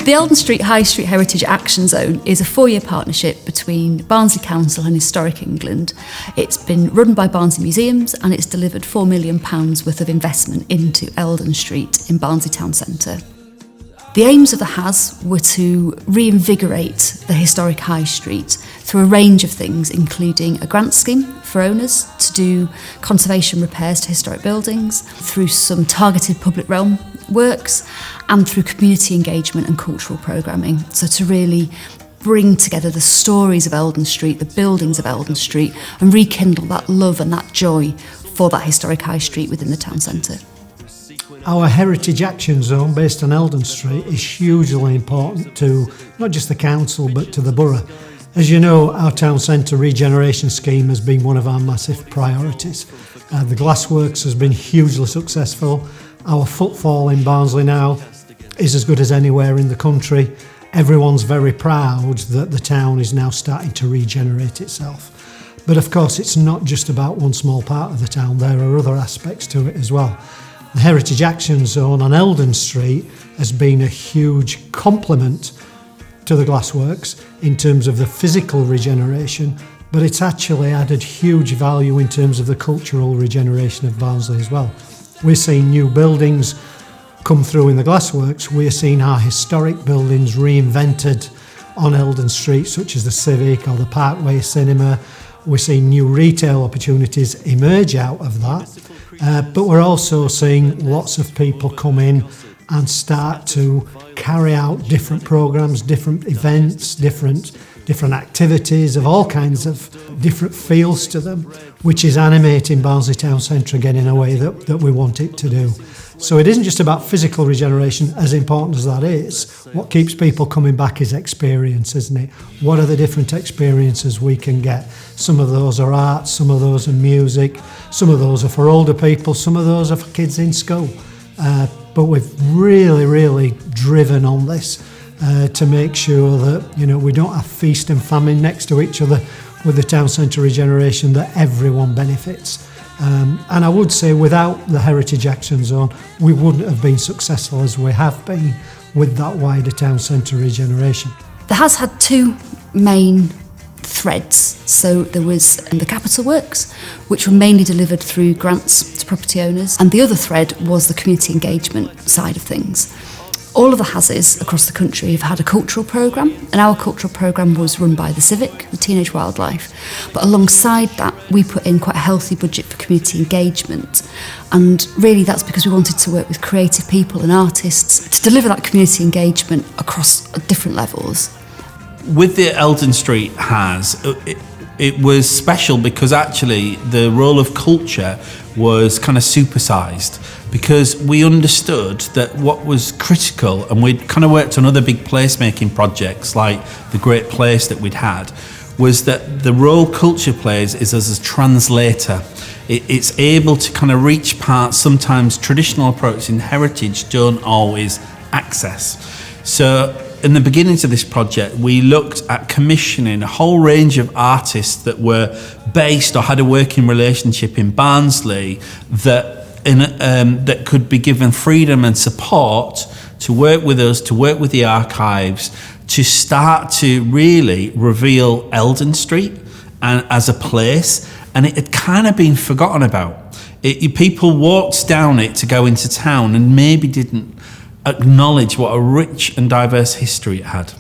The Eldon Street High Street Heritage Action Zone is a 4-year partnership between Barnsley Council and Historic England. It's been run by Barnsley Museums and it's delivered £4 million worth of investment into Eldon Street in Barnsley Town Centre. The aims of the HSHAZ were to reinvigorate the historic High Street through a range of things, including a grant scheme for owners to do conservation repairs to historic buildings, through some targeted public realm works, and through community engagement and cultural programming. So to really bring together the stories of Eldon Street, the buildings of Eldon Street, and rekindle that love and that joy for that historic High Street within the town centre. Our Heritage Action Zone based on Eldon Street is hugely important to not just the council but to the borough. As you know, our town centre regeneration scheme has been one of our massive priorities. The glassworks has been hugely successful. Our footfall in Barnsley now is as good as anywhere in the country. Everyone's very proud that the town is now starting to regenerate itself. But of course, it's not just about one small part of the town. There are other aspects to it as well. The Heritage Action Zone on Eldon Street has been a huge complement to the glassworks in terms of the physical regeneration, but it's actually added huge value in terms of the cultural regeneration of Barnsley as well. We're seeing new buildings come through in the glassworks. We're seeing our historic buildings reinvented on Eldon Street, such as the Civic or the Parkway Cinema. We're seeing new retail opportunities emerge out of that. But we're also seeing lots of people come in and start to carry out different programmes, different events, different activities of all kinds of different feels to them, which is animating Barnsley Town Centre again in a way that we want it to do. So it isn't just about physical regeneration, as important as that is. What keeps people coming back is experience, isn't it? What are the different experiences we can get? Some of those are art, some of those are music, some of those are for older people, some of those are for kids in school. But we've really driven on this to make sure that, you know, we don't have feast and famine next to each other with the town centre regeneration, that everyone benefits. And I would say without the Heritage Action Zone, we wouldn't have been successful as we have been with that wider town centre regeneration. The HSHAZ had two main threads. So there was the capital works, which were mainly delivered through grants to property owners, and the other thread was the community engagement side of things. All of the HSHAZs across the country have had a cultural programme, and our cultural programme was run by the Civic, the Teenage Wildlife. But alongside that, we put in quite a healthy budget for community engagement. And really that's because we wanted to work with creative people and artists to deliver that community engagement across different levels. With the Eldon Street HSHAZ, it was special because actually the role of culture was kind of supersized, because we understood that what was critical, and we'd kind of worked on other big placemaking projects like the Great Place that we'd had, was that the role culture plays is as a translator. It's able to kind of reach parts sometimes traditional approaches in heritage don't always access. So in the beginnings of this project, we looked at commissioning a whole range of artists that were based or had a working relationship in Barnsley that could be given freedom and support to work with us, to work with the archives, to start to really reveal Eldon Street and as a place. And it had kind of been forgotten about. People walked down it to go into town and maybe didn't acknowledge what a rich and diverse history it had.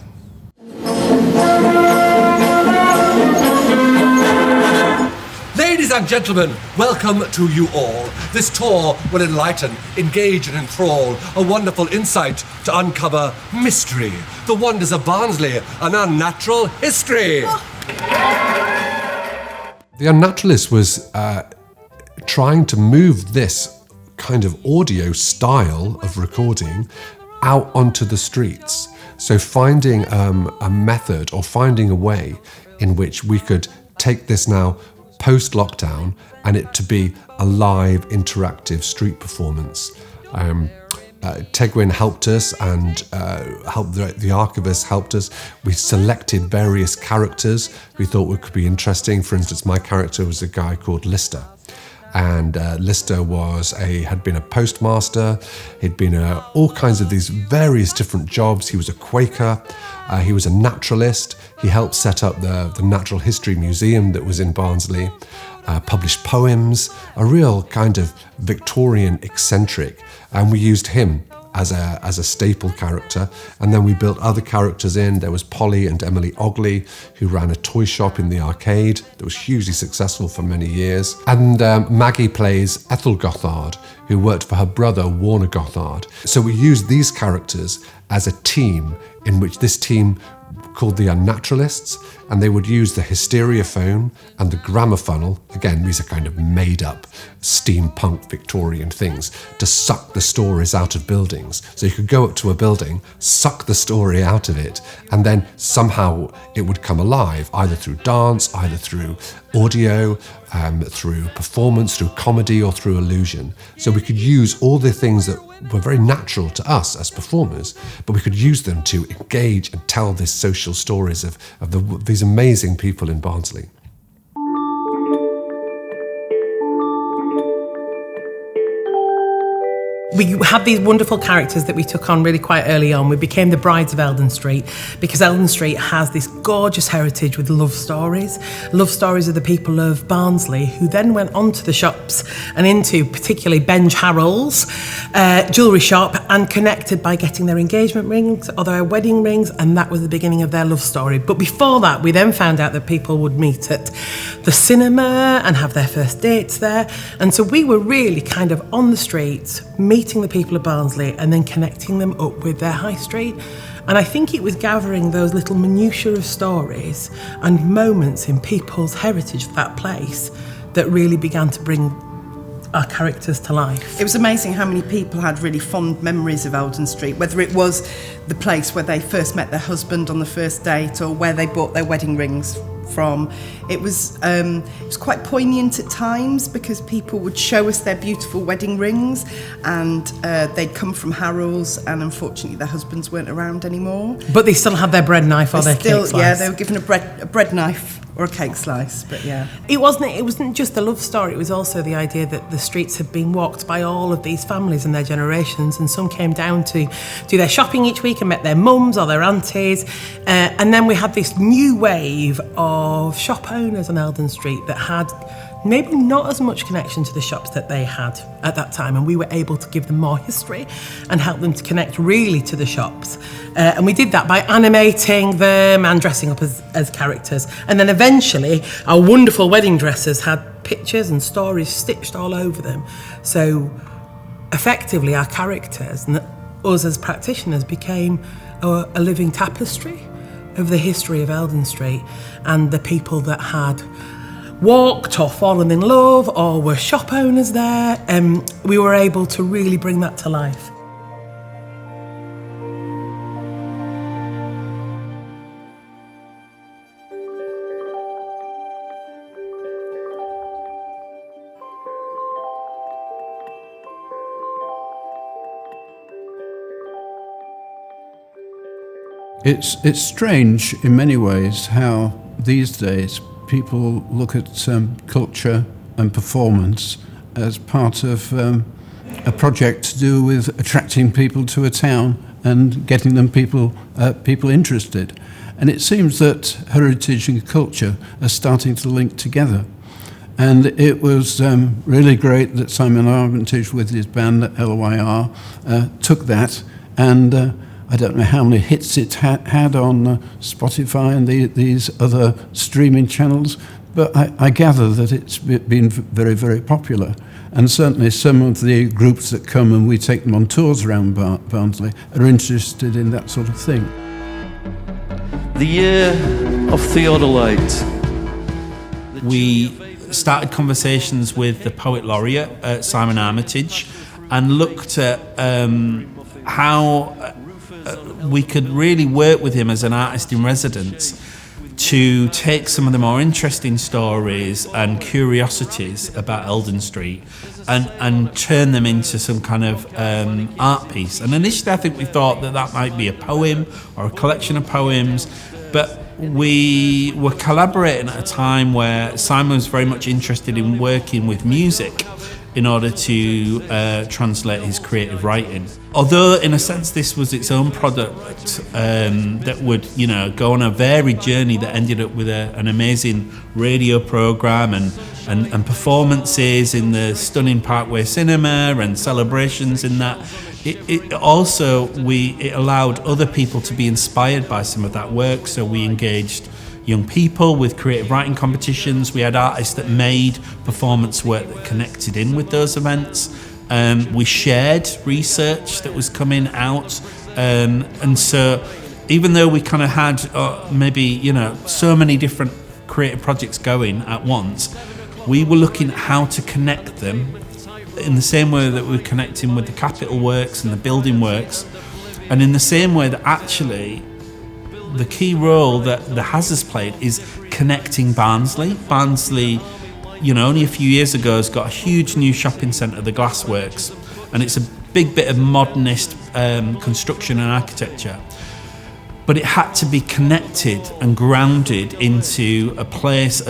Ladies and gentlemen, welcome to you all. This tour will enlighten, engage and enthrall, a wonderful insight to uncover mystery, the wonders of Barnsley, and unnatural history. The Unnaturalist was trying to move this kind of audio style of recording out onto the streets. So finding a method or finding a way in which we could take this now post-lockdown and it to be a live interactive street performance. Tegwin helped us and the archivist helped us. We selected various characters we thought could be interesting. For instance, my character was a guy called Lister. And Lister had been a postmaster. He'd been all kinds of these various different jobs. He was a Quaker. He was a naturalist. He helped set up the Natural History Museum that was in Barnsley. Published poems, a real kind of Victorian eccentric. And we used him as a staple character, and then we built other characters in. There was Polly and Emily Ogley, who ran a toy shop in the arcade that was hugely successful for many years. And Maggie plays Ethel Gothard, who worked for her brother Warner Gothard. So we used these characters as a team, in which this team called the Unnaturalists, and they would use the hysteriophone and the gramophono. Again, these are kind of made-up steampunk Victorian things to suck the stories out of buildings. So you could go up to a building, suck the story out of it, and then somehow it would come alive, either through dance, either through audio, through performance, through comedy, or through illusion. So we could use all the things that were very natural to us as performers, but we could use them to engage and tell these social stories of these amazing people in Barnsley. We had these wonderful characters that we took on really quite early on. We became the brides of Eldon Street because Eldon Street has this gorgeous heritage with love stories of the people of Barnsley, who then went on to the shops and into particularly Benj Harrell's jewellery shop and connected by getting their engagement rings or their wedding rings, and that was the beginning of their love story. But before that, we then found out that people would meet at the cinema and have their first dates there. And so we were really kind of on the streets, meeting the people of Barnsley and then connecting them up with their high street. And I think it was gathering those little minutiae of stories and moments in people's heritage of that place that really began to bring our characters to life. It was amazing how many people had really fond memories of Eldon Street, whether it was the place where they first met their husband on the first date or where they bought their wedding rings from. It was quite poignant at times because people would show us their beautiful wedding rings, and they'd come from Harrell's, and unfortunately their husbands weren't around anymore. But they still had their bread knife or their cake slice. Yeah, they were given a bread knife or a cake slice, but yeah. It wasn't just the love story, it was also the idea that the streets had been walked by all of these families and their generations, and some came down to do their shopping each week and met their mums or their aunties, and then we had this new wave of shop owners on Eldon Street that had maybe not as much connection to the shops that they had at that time, and we were able to give them more history and help them to connect really to the shops. And we did that by animating them and dressing up as characters. And then eventually our wonderful wedding dresses had pictures and stories stitched all over them. So effectively our characters and us as practitioners became a living tapestry of the history of Eldon Street and the people that had walked or fallen in love or were shop owners there. We were able to really bring that to life. It's strange in many ways how these days people look at culture and performance as part of a project to do with attracting people to a town and getting them people interested. And it seems that heritage and culture are starting to link together. And it was really great that Simon Armitage with his band LYR took that, and I don't know how many hits it had on Spotify and these other streaming channels, but I gather that it's been very, very popular. And certainly some of the groups that come and we take them on tours around Barnsley are interested in that sort of thing. The year of Theodolite. We started conversations with the Poet Laureate, Simon Armitage, and looked at how we could really work with him as an artist in residence to take some of the more interesting stories and curiosities about Eldon Street and turn them into some kind of art piece. And initially I think we thought that might be a poem or a collection of poems, but we were collaborating at a time where Simon was very much interested in working with music in order to translate his creative writing. Although, in a sense, this was its own product that would, go on a varied journey that ended up with an amazing radio programme and performances in the stunning Parkway Cinema and celebrations in that. It allowed other people to be inspired by some of that work, so we engaged young people with creative writing competitions. We had artists that made performance work that connected in with those events. We shared research that was coming out, and so even though we kind of had so many different creative projects going at once, we were looking at how to connect them in the same way that we're connecting with the capital works and the building works, and in the same way that actually the key role that the HSHAZ has played is connecting Barnsley. Barnsley, only a few years ago has got a huge new shopping centre, the Glassworks, and it's a big bit of modernist construction and architecture. But it had to be connected and grounded into a place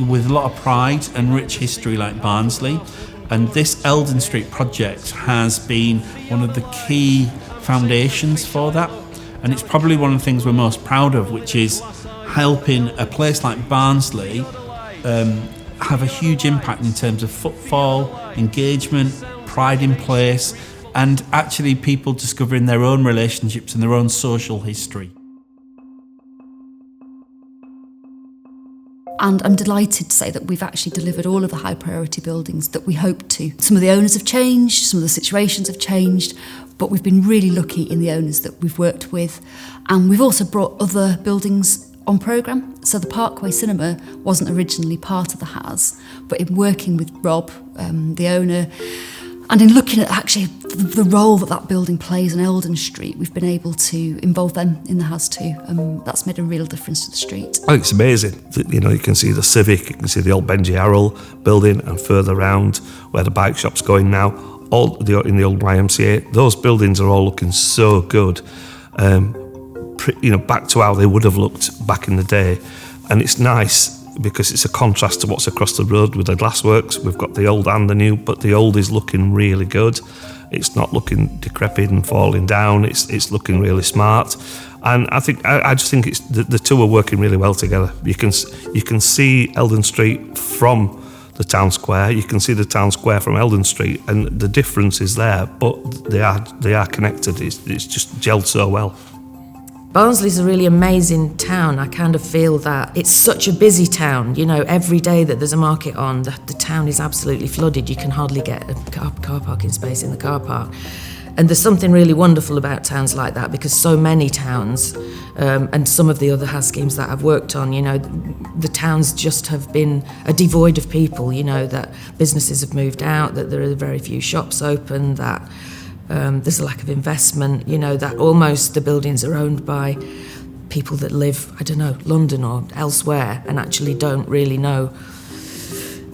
with a lot of pride and rich history like Barnsley. And this Eldon Street project has been one of the key foundations for that. And it's probably one of the things we're most proud of, which is helping a place like Barnsley have a huge impact in terms of footfall, engagement, pride in place, and actually people discovering their own relationships and their own social history. And I'm delighted to say that we've actually delivered all of the high priority buildings that we hoped to. Some of the owners have changed, some of the situations have changed, but we've been really lucky in the owners that we've worked with. And we've also brought other buildings on programme. So the Parkway Cinema wasn't originally part of the HSHAZ, but in working with Rob, the owner, and in looking at actually the role that building plays on Eldon Street, we've been able to involve them in the HSHAZ too. That's made a real difference to the street. I think it's amazing. You can see the Civic, you can see the old Benji Harrell building, and further around where the bike shop's going now, in the old YMCA. Those buildings are all looking so good. Back to how they would have looked back in the day. And it's nice because it's a contrast to what's across the road with the Glassworks. We've got the old and the new, but the old is looking really good. It's not looking decrepit and falling down. It's looking really smart. And I just think it's the two are working really well together. You can see Eldon Street from the town square. You can see the town square from Eldon Street, and the difference is there, but they are connected. It's just gelled so well. Barnsley's a really amazing town. I kind of feel that it's such a busy town. Every day that there's a market on, the town is absolutely flooded. You can hardly get a car parking space in the car park. And there's something really wonderful about towns like that, because so many towns, and some of the other HSHAZ schemes that I've worked on, the towns just have been devoid of people, that businesses have moved out, that there are very few shops open, that there's a lack of investment, that almost the buildings are owned by people that live, London or elsewhere, and actually don't really know,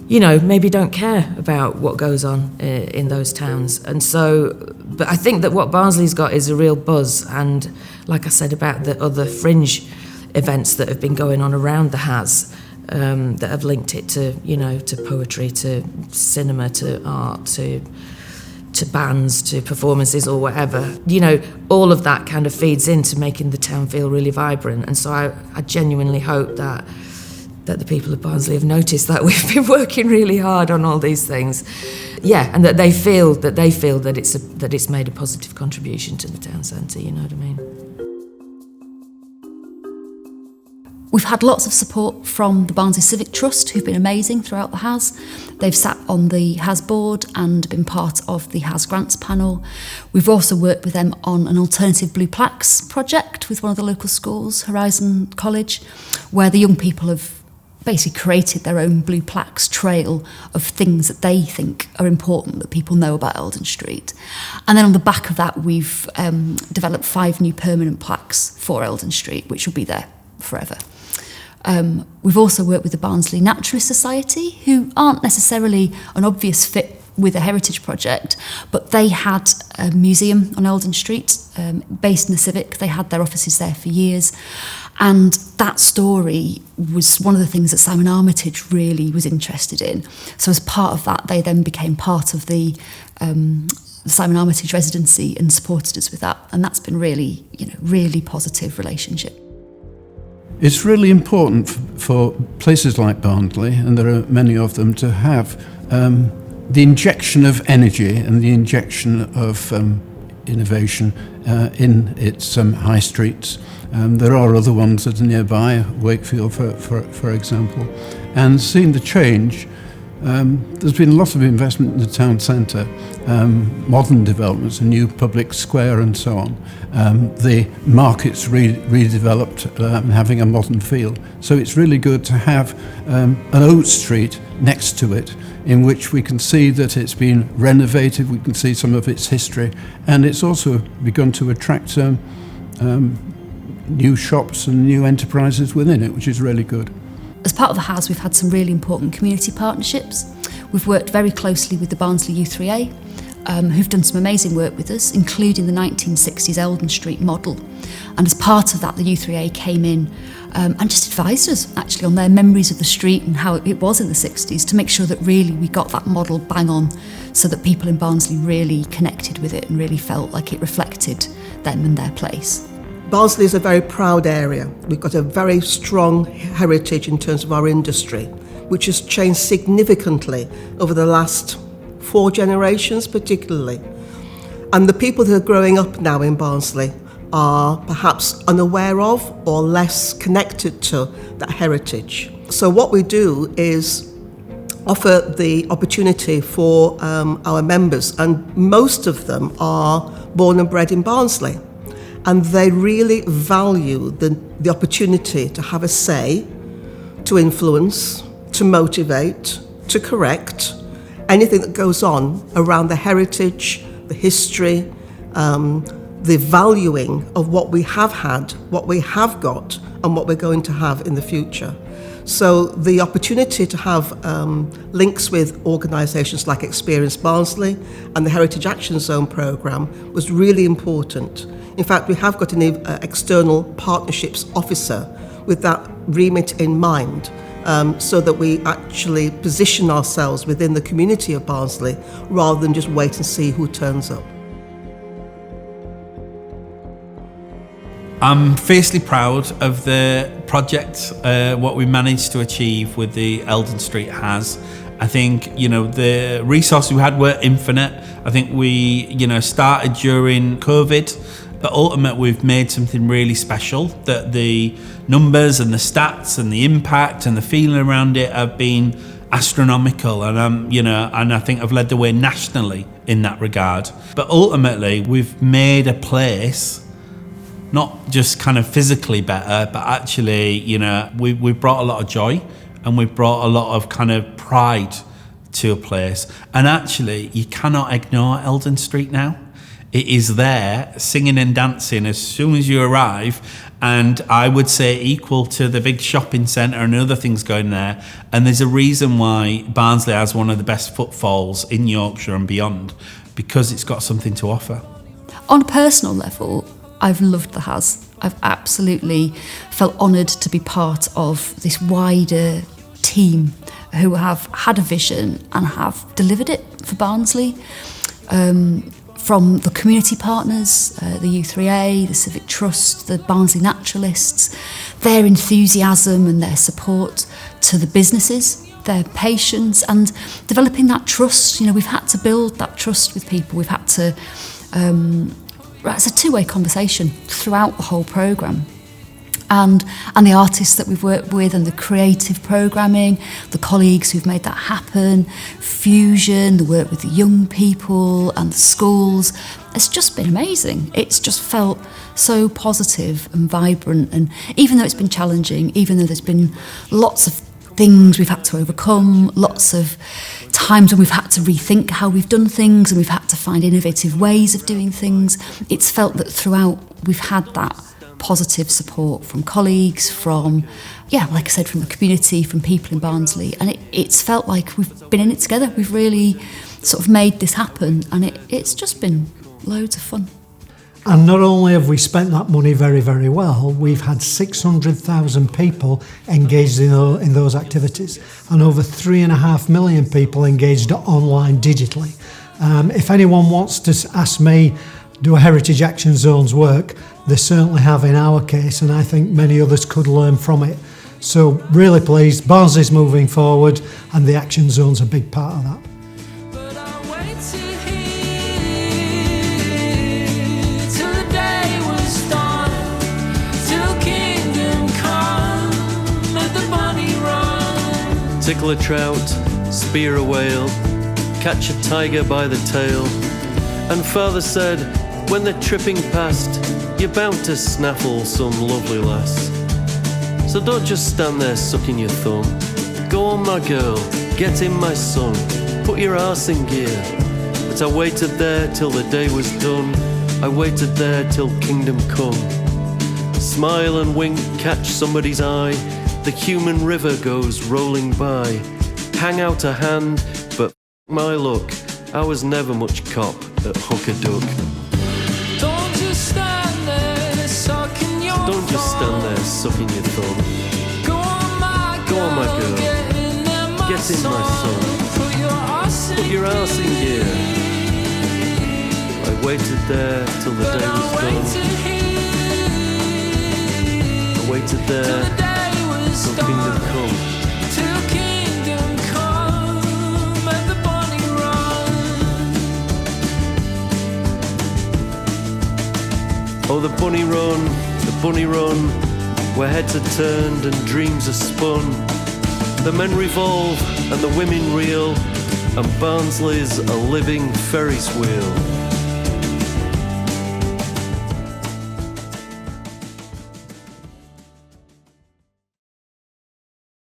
maybe don't care about what goes on in those towns. And so, but I think that what Barnsley's got is a real buzz, and like I said about the other fringe events that have been going on around the HSHAZ, that have linked it to, to poetry, to cinema, to art, to bands, to performances or whatever, all of that kind of feeds into making the town feel really vibrant. And so I genuinely hope that the people of Barnsley have noticed that we've been working really hard on all these things, and that they feel that it's made a positive contribution to the town centre. You know what I mean? We've had lots of support from the Barnsley Civic Trust, who've been amazing throughout the HSHAZ. They've sat on the HSHAZ board and been part of the HSHAZ grants panel. We've also worked with them on an alternative blue plaques project with one of the local schools, Horizon College, where the young people have basically created their own blue plaques trail of things that they think are important that people know about Eldon Street. And then on the back of that, we've developed 5 new permanent plaques for Eldon Street, which will be there forever. We've also worked with the Barnsley Naturalist Society, who aren't necessarily an obvious fit with a heritage project, but they had a museum on Eldon Street based in the Civic. They had their offices there for years, And that story was one of the things that Simon Armitage really was interested in. So as part of that, they then became part of the Simon Armitage residency and supported us with that. And that's been really, really positive relationship. It's really important for places like Barnsley, and there are many of them, to have the injection of energy and the injection of innovation in its high streets. There are other ones that are nearby, Wakefield for example, and seeing the change. There's been a lot of investment in the town centre, modern developments, a new public square and so on. The market's redeveloped and having a modern feel. So it's really good to have an Oat Street next to it, in which we can see that it's been renovated, we can see some of its history, and it's also begun to attract new shops and new enterprises within it, which is really good. As part of the HSHAZ, we've had some really important community partnerships. We've worked very closely with the Barnsley U3A, who've done some amazing work with us, including the 1960s Eldon Street model. And as part of that, the U3A came in and just advised us, actually, on their memories of the street and how it was in the 60s, to make sure that really we got that model bang on, so that people in Barnsley really connected with it and really felt like it reflected them and their place. Barnsley is a very proud area. We've got a very strong heritage in terms of our industry, which has changed significantly over the last 4 generations particularly. And the people that are growing up now in Barnsley are perhaps unaware of or less connected to that heritage. So what we do is offer the opportunity for our members, and most of them are born and bred in Barnsley. And they really value the opportunity to have a say, to influence, to motivate, to correct anything that goes on around the heritage, the history, the valuing of what we have had, what we have got, and what we're going to have in the future. So the opportunity to have links with organisations like Experience Barnsley and the Heritage Action Zone programme was really important. In fact, we have got an external partnerships officer with that remit in mind, so that we actually position ourselves within the community of Barnsley rather than just wait and see who turns up. I'm fiercely proud of the project, what we managed to achieve with the Eldon Street HSHAZ. I think, the resources we had were infinite. I think we, started during COVID, but ultimately we've made something really special, that the numbers and the stats and the impact and the feeling around it have been astronomical, and and I think I've led the way nationally in that regard. But ultimately we've made a place not just kind of physically better, but actually, we've brought a lot of joy, and we've brought a lot of kind of pride to a place. And actually, you cannot ignore Eldon Street now. It is there, singing and dancing as soon as you arrive, and I would say equal to the big shopping centre and other things going there. And there's a reason why Barnsley has one of the best footfalls in Yorkshire and beyond, because it's got something to offer. On a personal level, I've loved the HSHAZ. I've absolutely felt honoured to be part of this wider team who have had a vision and have delivered it for Barnsley. From the community partners, the U3A, the Civic Trust, the Barnsley Naturalists, their enthusiasm and their support, to the businesses, their patience, and developing that trust. We've had to build that trust with people. We've had to... it's a two-way conversation throughout the whole programme. And the artists that we've worked with, and the creative programming, the colleagues who've made that happen, Fusion, the work with the young people and the schools. It's just been amazing. It's just felt so positive and vibrant. And even though it's been challenging, even though there's been lots of things we've had to overcome, lots of times when we've had to rethink how we've done things, and we've had to find innovative ways of doing things, it's felt that throughout we've had that positive support from colleagues, from, like I said, from the community, from people in Barnsley, and it's felt like we've been in it together. We've really sort of made this happen, and it's just been loads of fun. And not only have we spent that money very, very well, we've had 600,000 people engaged in those activities and over 3.5 million people engaged online digitally. If anyone wants to ask me, do Heritage Action Zones work? They certainly have in our case, and I think many others could learn from it. So really pleased, Barnsley's moving forward and the Action Zone's a big part of that. Tickle a trout, spear a whale, catch a tiger by the tail. And father said, when they're tripping past, you're bound to snaffle some lovely lass. So don't just stand there sucking your thumb. Go on, my girl, get in, my son, put your arse in gear. But I waited there till the day was done. I waited there till kingdom come. Smile and wink, catch somebody's eye. The human river goes rolling by. Hang out a hand, but my luck, I was never much cop at hook-a-duck. Don't just stand there sucking your thumb. Go on, my girl, get in, my son. Put your arse in gear. I waited there till the day was done. I waited there. Till kingdom come. Till kingdom come at the Bonnie Run. Oh, the bunny run, where heads are turned and dreams are spun. The men revolve and the women reel, and Barnsley's a living Ferris wheel.